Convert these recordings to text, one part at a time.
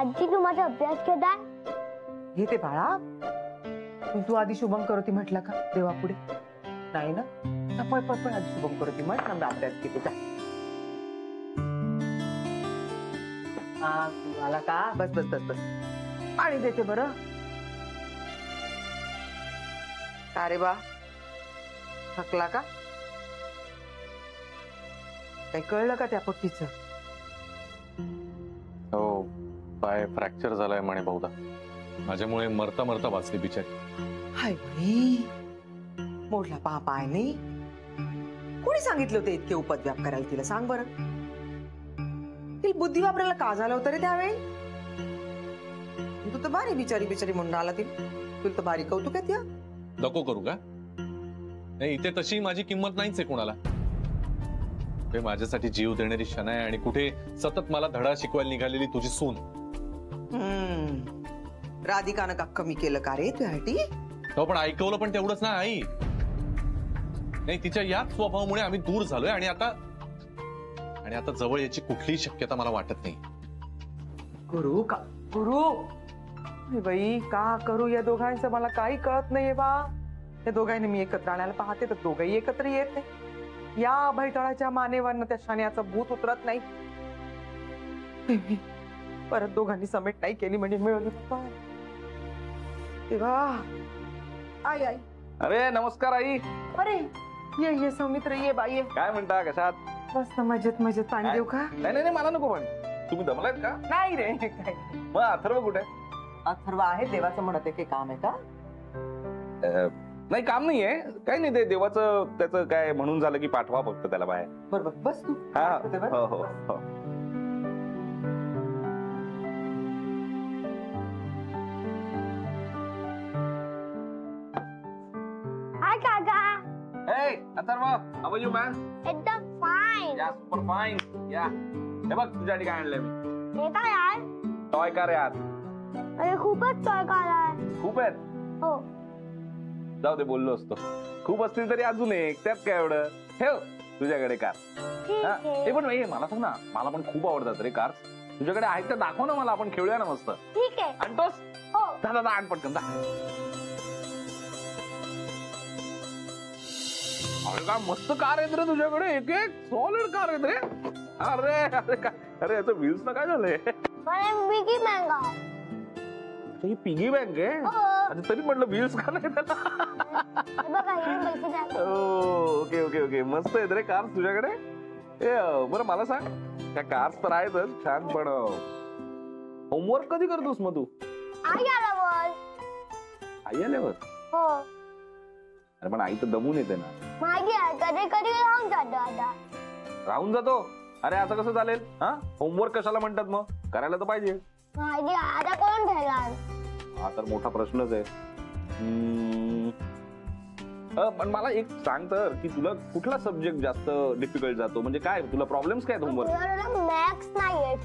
आजी तू माझा अभ्यास केलाय? घेते बाळा. तू आधी शुभम करोती म्हटला का देवापुढे? नाही ना? पळ पळ पळ आधी शुभम करोती म्हट ना, अभ्यास घेते जा. हा तू आला का? बस बस बस बस. पाणी देते बरं. अरे बा थकला का? काही कळलं का त्या पट्टीचं? हो, पाय फ्रॅक्चर झालाय म्हणे बहुधा. माझ्यामुळे मरता मरता वाचली बिचारी. हाय बाई, मोडला पाय नाही. कोणी सांगितलं होतं इतके उपद्व्याप करायला तिला? सांग बरं. तिला बुद्धी वापरायला का झालं होतं रे त्यावेळी? तू तर भारी बिचारी बिचारी म्हणून आला. तुला तर भारी कौतुक आहे त्या. नको करू का? नाही, इथे तशी माझी किंमत नाहीच आहे कोणाला. ते माझ्यासाठी जीव देणारी क्षण आहे आणि कुठे सतत मला धडा शिकवायला निघालेली तुझी सून. राधिकानं का कमी केलं का रे तुझ्यासाठी? हो, पण ऐकवलं पण तेवढंच ना आई. नाही, तिच्या याच स्वभावामुळे आम्ही दूर झालोय आणि आता जवळ याची कुठलीही शक्यता मला वाटत नाही. गुरु का गुरु बाई का करू या दोघांचं? मला काही कळत नाहीये बा. या दोघांनी मी एकत्र आणायला पाहते तर दोघंही एकत्र येत नाही. या भैताळाच्या मानेवरनं त्या शाण्याचं भूत उतरत नाही. परत दोघांनी समेट नाही केली म्हणजे मिळवली तेव्हा. आई आई. अरे नमस्कार आई. अरे ये सौमित्र ये बाई. काय म्हणता, कशात? मस्त मजेत मजेत. पाणी देऊ का? नाही नाही मला नको पाणी. तुम्ही दमलायत का? नाही रे काय. मग अथर्व कुठे? अथर्व आहे. देवाचं म्हणत आहे की काम आहे का? नाही काम नाहीये. काही नाही, ते देवाचं त्याचं काय म्हणून झालं की पाठवा फक्त त्याला बाहेर. बरोबर बस तू. हा हो हो हो. हाय काका. Hey, Atharva, how are you man? एकदम fine. Yeah, super fine. Yeah. हे बघ तुझ्यासाठी काय आणलंय मी. हे काय यार? टॉय कार यार. अरे खूपच चॉय काढलाय. खूप आहेत. हो. जाऊ दे, बोललो असतो. खूप असतील तरी अजून एक, त्यात काय एवढं. ठेव तुझ्याकडे कार. ठीक आहे. ते पण मला सांग ना, मला पण खूप आवडतात रे कार्स. तुझ्याकडे आहेत तर दाखव ना मला, आपण खेळूया ना मस्त. ठीक आहे. आणतोस? हो. दादा आण पटकन जा. अरे काय मस्त कार आहेत रे तुझ्याकडे. एक एक सॉलिड कार आहेत रे. अरे अरे काय, अरे याचं व्हील्स ना काय झालंय? बिगी महंगा. ही पिगी बँक आहे. हो. तरी म्हटलं व्हील्स का नाही त्याला? बघा हे पैसे द्या. ओके ओके ओके, मस्त आहेत रे कार्स तुझ्याकडे. बरं मला सांग, त्या कार्स तर आहेतच छान, पण होमवर्क कधी करतोस मग तू? आई आल्यावर. आई आल्यावर? हो. अरे पण आई तर दमून येते ना. माहिती आहे कधी कधी राहून जातो आता. राहून जातो? अरे असं कसं चालेल? हा, होमवर्क कशाला म्हणतात मग? करायला तर पाहिजे. माहिती आता कोण ठेवणार? हा तर मोठा प्रश्नच आहे. पण मला एक सांग तर, की तुला कुठला सब्जेक्ट जास्त डिफिकल्ट जातो? म्हणजे काय तुला प्रॉब्लेम्स काय होमवर्क? मॅथ्स नाही येत.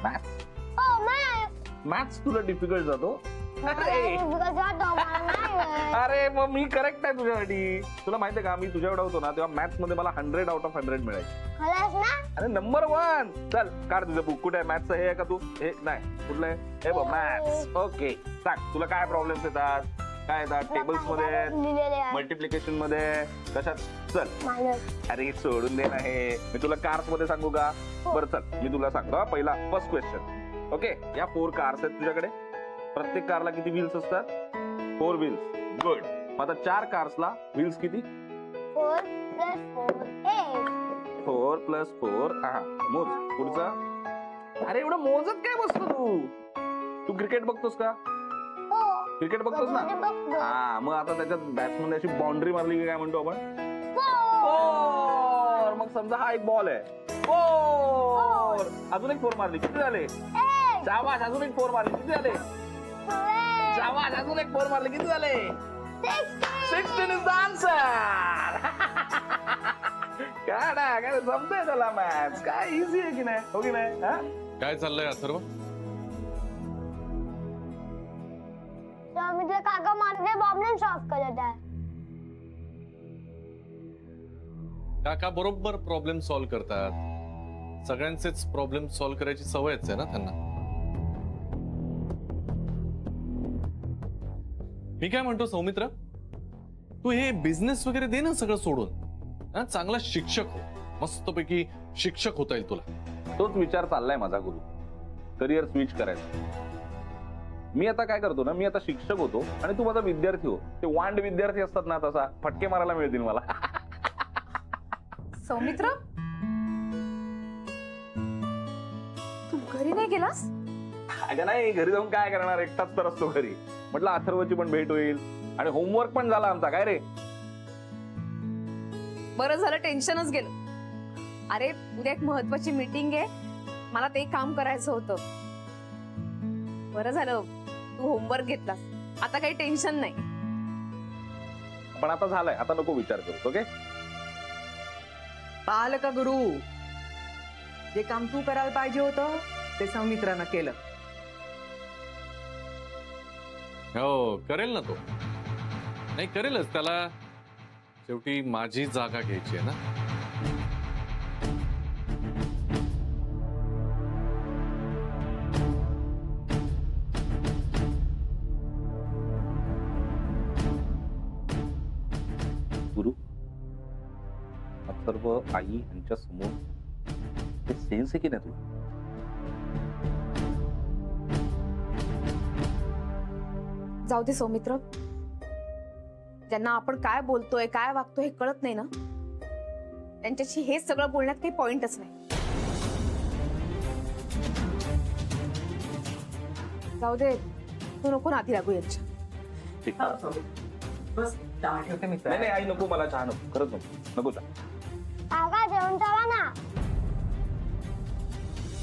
मॅथ्स? हो मॅथ्स. मॅथ्स तुला डिफिकल्ट जातो? अरे मग मी करेक्ट आहे तुझ्यासाठी. तुला माहितीये का, मी तुझ्याकडे होतो ना तेव्हा मॅथ्स मध्ये मला 100 out of 100 मिळायचे. अरे नंबर 1. चल काढ तुझं बुक. कुठे आहे मॅथ्सचं? हे आहे का तू? हे नाही, कुठलं आहे? हे बघ मॅथ्स. ओके सांग, तुला काय प्रॉब्लेम्स येतात? काय येतात? टेबल्स मध्ये, मल्टिप्लिकेशन मध्ये, कशात? चल अरे सोडून दे ना हे. मी तुला कार्स मध्ये सांगू का? बरं चल मी तुला सांगतो. पहिला फर्स्ट क्वेश्चन. ओके, या 4 कार्स आहेत तुझ्याकडे. प्रत्येक कारला किती व्हील्स असतात? 4 व्हील्स. गुड. आता 4 कार्सला व्हील्स किती? 4 + 4 8. 4 + 4. हा मोज पुढचा. अरे एवढं मोजत काय बसतो तू? तू क्रिकेट बघतोस का? हो. क्रिकेट बघतोस ना? हा, मग आता त्याच्यात बॅट्समन अशी बाउंड्री मारली की काय म्हणतो आपण? फोर. मग समजा हा एक बॉल आहे. फोर. अजून एक 4 मारली, किती झाले? शाबाश. अजून एक 4 मारली, किती झाले? शाबाश. अजून एक 4 मारली, किती झाले? 16 इज द आन्सर. काय जमतंय त्याला मॅथ्स. काय इझी आहे की नाही? हो की नाही? काय चाललंय अथर्व? मी काका माझे प्रॉब्लेम सॉल्व करत आहे. काका बरोबर प्रॉब्लेम सॉल्व्ह करतात. सगळ्यांचेच प्रॉब्लेम सॉल्व्ह करायची सवयच आहे ना त्यांना. मी काय म्हणतो सौमित्र, तू हे बिझनेस वगैरे दे ना सगळं सोडून. हा, चांगला शिक्षक हो, मस्तपैकी शिक्षक होता येईल तुला. तोच विचार चाललाय माझा गुरु, करिअर स्विच करायचं. मी आता काय करतो ना, मी आता शिक्षक होतो आणि तू माझा विद्यार्थी हो. ते वांड विद्यार्थी असतात ना, तसा फटके मारायला मिळतील मला. सौमित्र, तू घरी नाही गेलास? अगं नाही, घरी जाऊन काय करणार, एकटाच तर असतो घरी. म्हटलं अथर्वची पण भेट होईल आणि होमवर्क पण झाला आमचा. काय रे? बरं झालं, टेन्शनच गेलं. अरे उद्या एक महत्वाची मीटिंग आहे, मला ते काम करायचं होतं. बरं झालं तू होमवर्क घेतलास, आता काही टेन्शन नाही. पण आता झालंय, आता नको विचार करू. ओके? पाहिलं का गुरु, जे काम तू करायला पाहिजे होतं ते सौमित्रानं केलं. हो करेल ना तो, नाही करेलच. त्याला शेवटी माझी जागा घ्यायची आहे ना. गुरु, अथर्व आई यांच्या समोर ते सेन्स आहे की नाही तुला? जाऊ दे सौमित्र, ज्यांना आपण काय बोलतोय काय वागतोय हे कळत नाही ना, त्यांच्याशी हे सगळं बोलण्यात काही पॉइंटच नाही. जाऊ दे, तू नको नादी लागू यांच्या. ठीक. बस चहा ठेवते मी. नाही नाही आई, नको, मला चहा नको, खरंच नको, नको चहा. काका जेवण चाला ना.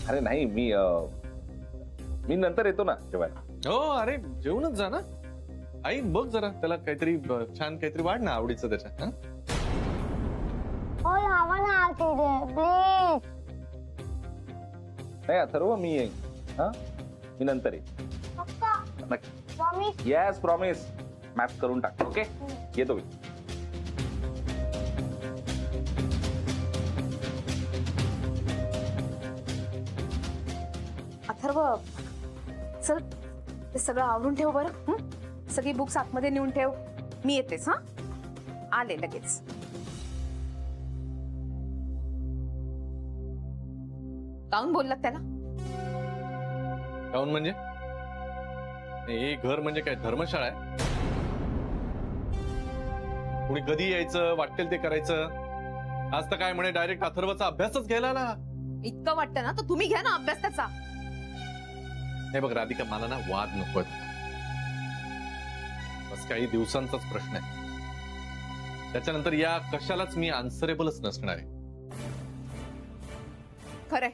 अरे नाही, मी नंतर येतो ना जेवायला. हो अरे जेवूनच जा ना. आई बघ जरा त्याला काहीतरी छान काहीतरी वाढ ना आवडीचं त्याच्या. हा? हो लावा ना तिथे प्लीज. नाही अथर्व, मी येईन. हा, मी नंतर येईन. पक्का नक्की. प्रॉमिस. Yes promise. मॅप करून टाक. ओके, येतो मी. अथर्व, चल ते सगळं आवरून ठेव बरं. सगळी बुक्स आतमध्ये नेऊन ठेव, मी येतेच. हा, आले लगेच. काऊन बोललात त्याला? काऊन म्हणजे? हे घर म्हणजे काय धर्मशाळा आहे? कुणी कधी यायचं वाटेल ते करायचं. आज तर काय म्हणे डायरेक्ट अथर्वचा अभ्यासच घ्यायला ना. इतकं वाटतं ना तर तुम्ही घ्या ना अभ्यास त्याचा. हे बघ राधिका, मला ना वाद नको. बस काही दिवसांचाच प्रश्न आहे, त्याच्यानंतर या कशालाच मी आन्सरेबलच नसणार आहे. खरंय,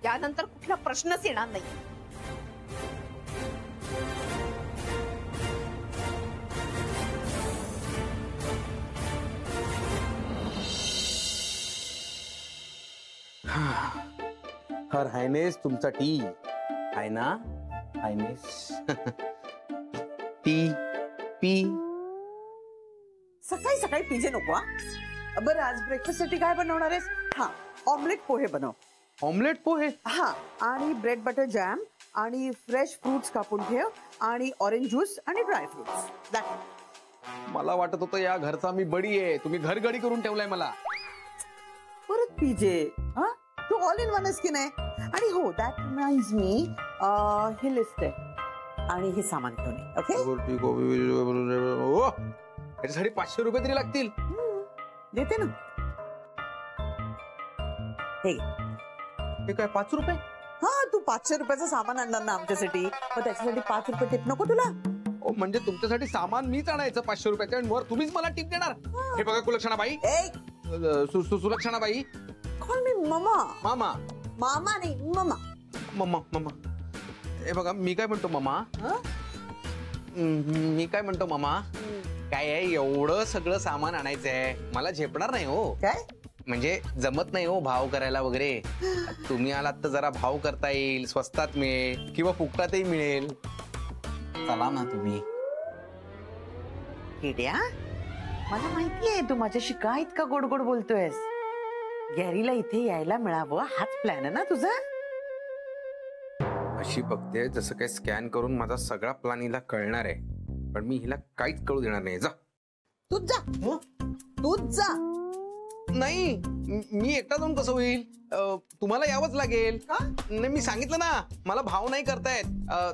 यानंतर कुठला प्रश्नच येणार नाही. हर हायनेस तुमचा टी आहे ना हायनेस. T P. सकाळी सकाळी पिजे नको. बरं आज ब्रेकफास्ट साठी काय बनवणार आहेस? हा, ऑमलेट पोहे बनव. ऑमलेट पोहे? हा, आणि ब्रेड बटर जॅम आणि फ्रेश फ्रुट्स कापून ठेव आणि ऑरेंज ज्यूस आणि ड्राय फ्रुट्स. मला वाटत होतं या घरचा मी बडी आहे, तुम्ही घरगडी करून ठेवलाय मला. परत पिजे. हा, तू ऑल इन वन की नाही. आणि हो, that reminds me, he list आहे आणि हे सामान घेऊन ये. ओके, याच्यासाठी 500 रुपये तरी लागतील. देते ना. हे काय 5 रुपये? हा, तू 500 रुपयाचं सामान आणणार ना आमच्यासाठी, मग त्याच्यासाठी 5 रुपये टिप नको तुला? म्हणजे तुमच्यासाठी सामान मीच आणायचं 500 रुपयाचं आणि वर तुम्हीच मला टिप देणार? हे बघा कुलक्षणाबाई, सुलक्षणाबाई, कॉल मी ममा. मामा. मामा नाही, ममा. Mamma mamma. हे बघा मी काय म्हणतो मामा, मी काय म्हणतो मामा, काय आहे एवढं सगळं सामान आणायचंय, मला झेपणार नाही हो. काय म्हणजे जमत नाही हो भाव करायला वगैरे. तुम्ही आलात तर जरा भाव करता येईल, स्वस्तात मिळेल किंवा फुकटातही मिळेल. चला ना तुम्ही. किड्या, मला माहितीये तू माझ्याशी काय इतका गोड गोड बोलतोयस. गॅरीला इथे यायला मिळावं हाच प्लॅन आहे ना तुझा. अशी बघते जसं काय स्कॅन करून माझा सगळा प्लॅन हिला कळणार आहे. पण मी हिला काहीच कळू देणार नाही. जा तूच जा, तूच जा. नाही, मी एकटा जाऊन कसं होईल? तुम्हाला यावंच लागेल. का? नाही, मी सांगितलं ना मला भाव नाही करतायत.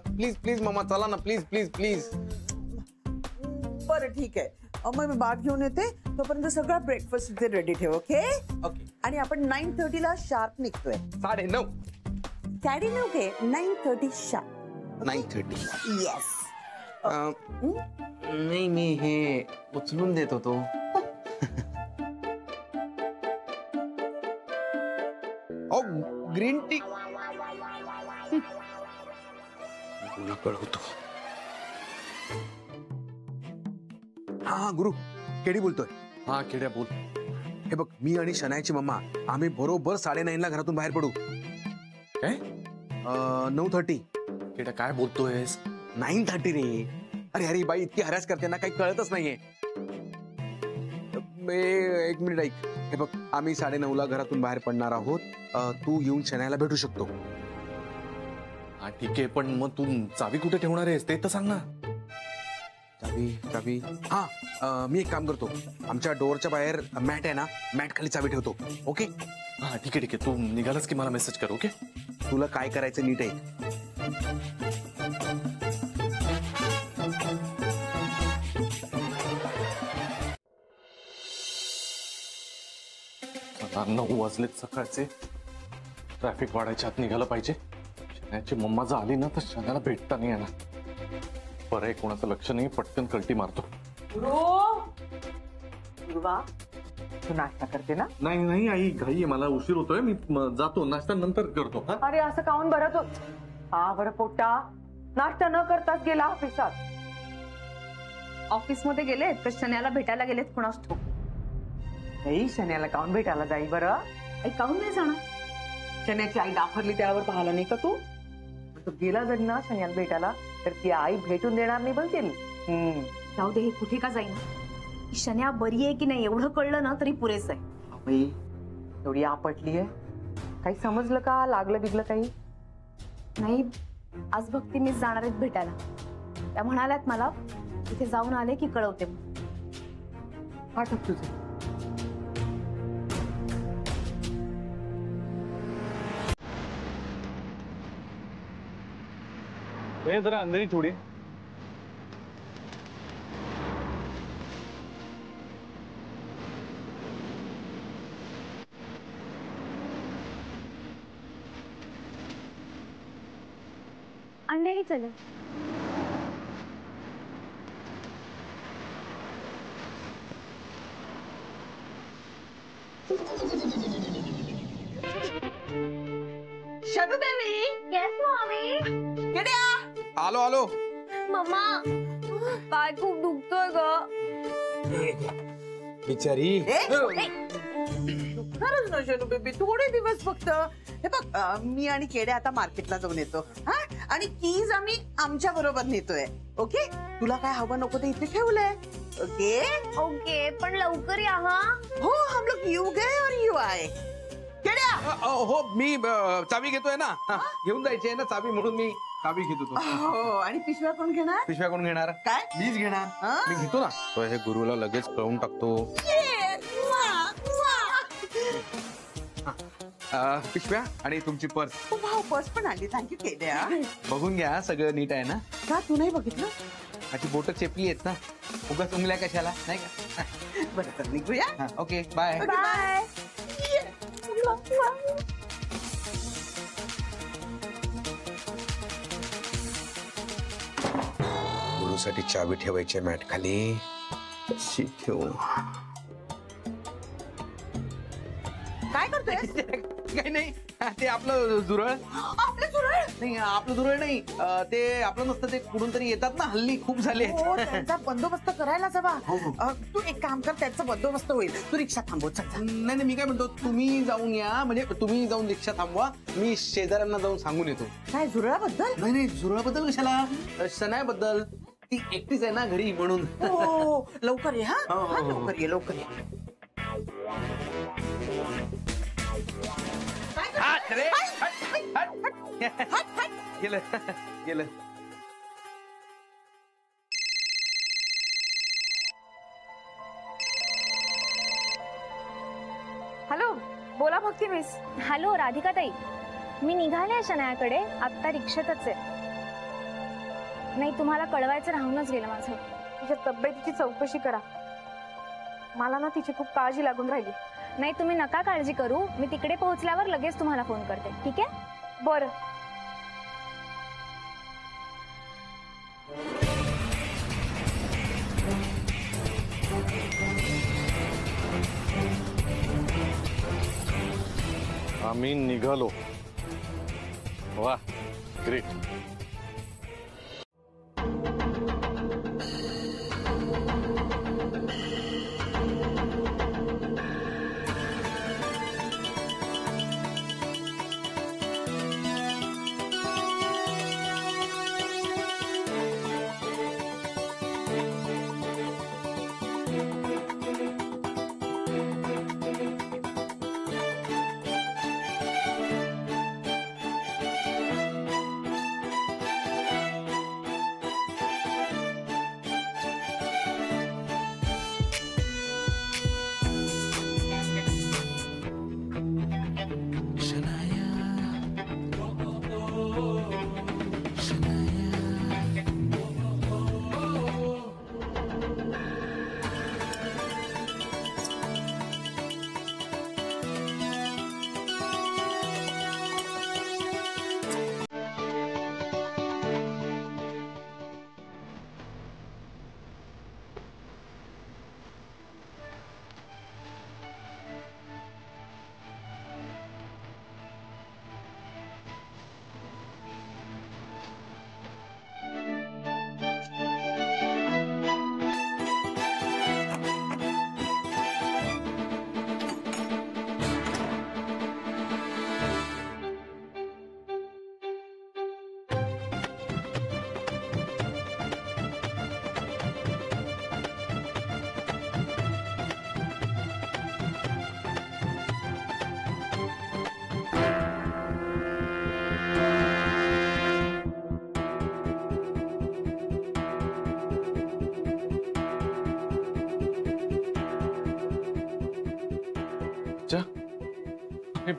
प्लीज प्लीज मामा चला ना, प्लीज प्लीज प्लीज. बरं ठीक आहे, मग मी बाट घेऊन येते. तोपर्यंत सगळा ब्रेकफास्ट इथे रेडी ठेव. Okay okay. आणि आपण 9:30 ला शार्प निघतोय. 9:30. 9:30 ओके, 9:30 शार्प. 9:30. येस. नाही, मी हे उचलून देत होतो. ग्रीन टी तुला कळवतो. हा गुरु, केडी बोलतोय. हा खेड्या बोल. हे बघ, मी आणि शनायाची मम्मा आम्ही बरोबर 9:30 ला घरातून बाहेर पडू. काय 9:30. खेड्या काय बोलतोयस? 9:30 रे. अरे अरे बाई इतकी हरास करते ना, काही कळतच नाहीये. एक मिनिट ऐक. हे बघ, आम्ही 9:30 ला घरातून बाहेर पडणार आहोत. तू येऊन शनायाला भेटू शकतो. हा ठीक आहे, पण मग तू चावी कुठे ठेवणार आहेस ते तर सांग ना. चावी हा, मी एक काम करतो. आमच्या डोअरच्या बाहेर मॅट आहे ना, मॅट खाली चावी ठेवतो. ओके. हा ठीक आहे ठीक आहे, तू निघालास की मला मेसेज कर. ओके. तुला काय करायचं नीट आहे. आता 9 वाजलेत सकाळचे. ट्रॅफिक वाढायच्या आत निघालं पाहिजे. शनायाची मम्मा जर आली ना तर शनायाला भेटता नाही येणार. बरं आहे, कोणाचं लक्ष नाही. पटकन कल्टी मारतो. गुरुवा, तू नाश्ता करते ना? नाही नाही आई, घाई आहे, मला उशीर होतोय. मी जातो, नाश्ता नंतर करतो. हा अरे असं काऊन बरं तू? हा बरं पोट्टा, नाश्ता न करताच गेला ऑफिसात. ऑफिस मध्ये गेलेत का शन्याला भेटायला गेलेत कोणास ठाऊक. नाही, शन्याला काऊन भेटायला जाई बरं? आई काहून नाही जाणार? शन्याची आई डाफरली त्यावर पाहिलं नाही का तू? तो गेला जरी ना शन्याला भेटायला तर ती आई भेटून देणार नाही बोलतील. जाऊ दे, हे कुठे का जाईना. शन्या बरी आहे की नाही एवढं कळलं ना तरी पुरेस आहे. बाई एवढी आपटली आहे. काही समजलं का? लागलं बिगलं काही? नाही, आज भक्ती मीच जाणार आहेत भेटायला. त्या म्हणाल्यात मला तिथे जाऊन आले की कळवते. पाठव तुझं. जरा अंदर थोडी. अंधेरी चलो. शनू देवी, येस मम्मी. केड्या आलो आलो. मम्मा, पाय खूप दुखतोय ग. बिचारी. खरंच ना शनू बेबी, थोडे दिवस फक्त. हे बघ, मी आणि केड्या आता मार्केटला जाऊन येतो. हा, आणि कीज आम्ही आमच्या बरोबर नेतोय. ओके, तुला काय हवं नको ते इथे ठेवलंय. ओके ओके, पण लवकर या हा. हो, हम लोग यू गए और यू आए. केड्या, हो, मी चावी घेतोय ना. घेऊन जायची आहे ना चावी, म्हणून मी चावी घेत होतो. हो, आणि पिशव्या कोण घेणार? पिशव्या कोण घेणार? काय? मीच घेणार. हा? मी घेतो ना. तो हे गुरुला लगेच कळवून टाकतो. पिशव्या आणि तुमची पर्स. भाऊ पर्स पण आणली. थँक्यू केड्या. बघून घ्या, सगळं नीट आहे ना. का तू नाही बघितलं? माझी बोट चेपली आहेत ना, उगाच उंगल्या कशाला, नाही का? बरं तर निघूया. Okay bye. बाय. गुरुसाठी चावी ठेवायची मॅट खाली. ठेवू. काय करतोय? काही नाही, ते आपलं झुरळ. आपलं सुरळ. नाही, आपलं झुरळ नाही. ते आपलं नसतं, ते कुठून तरी येतात ना, हल्ली खूप झाले. हो, त्यांचा बंदोबस्त करायलाच हवा. तू एक काम कर, त्यांचा बंदोबस्त होईल. तू रिक्षा थांबव. चल, चल. नाही नाही, मी काय म्हणतो, तुम्ही जाऊन या. म्हणजे तुम्ही जाऊन रिक्षा थांबवा, मी शेजाऱ्यांना जाऊन सांगून येतो. काय झुरळाबद्दल? नाही नाही, झुरळाबद्दल कशाला, शनायाबद्दल. ती एकटीच आहे ना घरी, म्हणून. हो, लवकर ये. हा, हो, हो, हा, हो. लवकर ये, लवकर ये. रे, गेलं गेलं. हॅलो, बोला भक्ती मिस. हॅलो राधिका ताई, मी निघाले शनायाकडे, आत्ता रिक्षेतच आहे. नाही, तुम्हाला कळवायचं राहूनच गेलं माझं. तिच्या तब्येतीची चौकशी करा, मला ना तिची खूप काळजी लागून राहिली. नाही, तुम्ही नका काळजी करू, मी तिकडे पोहोचल्यावर लगेच तुम्हाला फोन करते, ठीक आहे? बरं. आम्ही निघालो. वा, ग्रेट.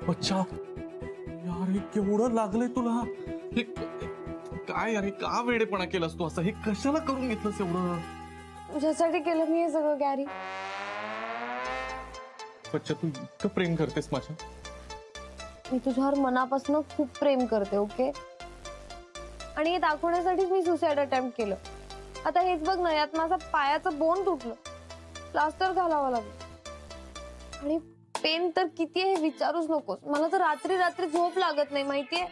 बच्चा, यार हे केवढं लागलंय तुला? हे काय यार, का वेडेपणा केलास तू असं? हे कशाला करून घेतलंस एवढं? तुझ्यासाठी केलं मी हे सगळं गॅरी. बच्चा, तू इतकं प्रेम करतेस माझ्या? मी तुझ्यावर मनापासून खूप प्रेम करते, ओके? आणि हे दाखवण्यासाठीच मी सुसाईड अटेम्प्ट केलं. आता हेच बघ ना, यात माझा पायाचं बोन तुटलं, प्लास्टर घालावं लागलं. आणि पेन तर किती आहे विचारूच नकोस. मला तर रात्री रात्री झोप लागत नाही, माहितीये?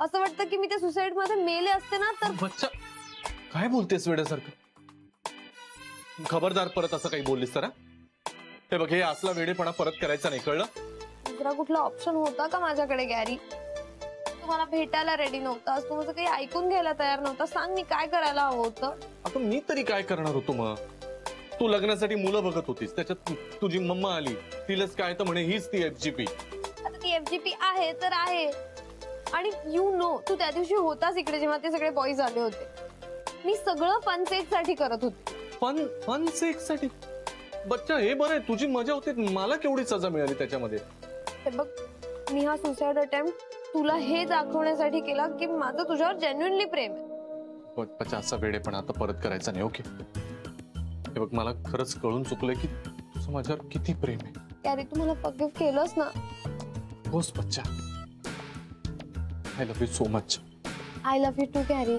असं वाटतं की मी त्या सुसाईड मध्ये मेले असते ना तर. बच्चा, काय बोलतेस वेड्यासारखं? खबरदार परत असं काही बोललीस तर. हे बघ, हे असला वेडेपणा परत करायचा नाही, कळलं? दुसरा कुठला ऑप्शन होता का माझ्याकडे गॅरी? तुम्हाला भेटायला रेडी नव्हतास, तू माझं काही ऐकून घ्यायला तयार नव्हता. सांग, मी काय करायला हवं होतं? आता मी तरी काय करणार होतो मग? तू लग्नासाठी मुलं बघत होतीस, त्याच्यात तुझी मम्मा आली, तिलाच काय तर म्हणे हीच ती FGP. आता ती FGP आहे तर आहे. आणि यू नो, तू त्या दिवशी होतास इकडे जेव्हा ते सगळे बॉईज आले होते. मी सगळं फन सेक साठी करत होते. फन सेक साठी? बच्चा, हे बरं आहे, तुझी मजा होती, मला केवढी सजा मिळाली त्याच्यामध्ये. ते बघ, मी हा सुसाईड अटेम्प्ट तुला हे दाखवण्यासाठी केला की माझं तुझ्यावर जेन्युइनली प्रेम आहे. बच्चा, असा वेडेपणा आता परत करायचा नाही, ओके? हे बघ, मला खरंच कळून चुकलंय की तुझं माझ्यावर किती प्रेम आहे. गॅरी, तू मला फॉरगिव्ह केलंस ना? होस बच्चा, I love you so much. I love you too Gary.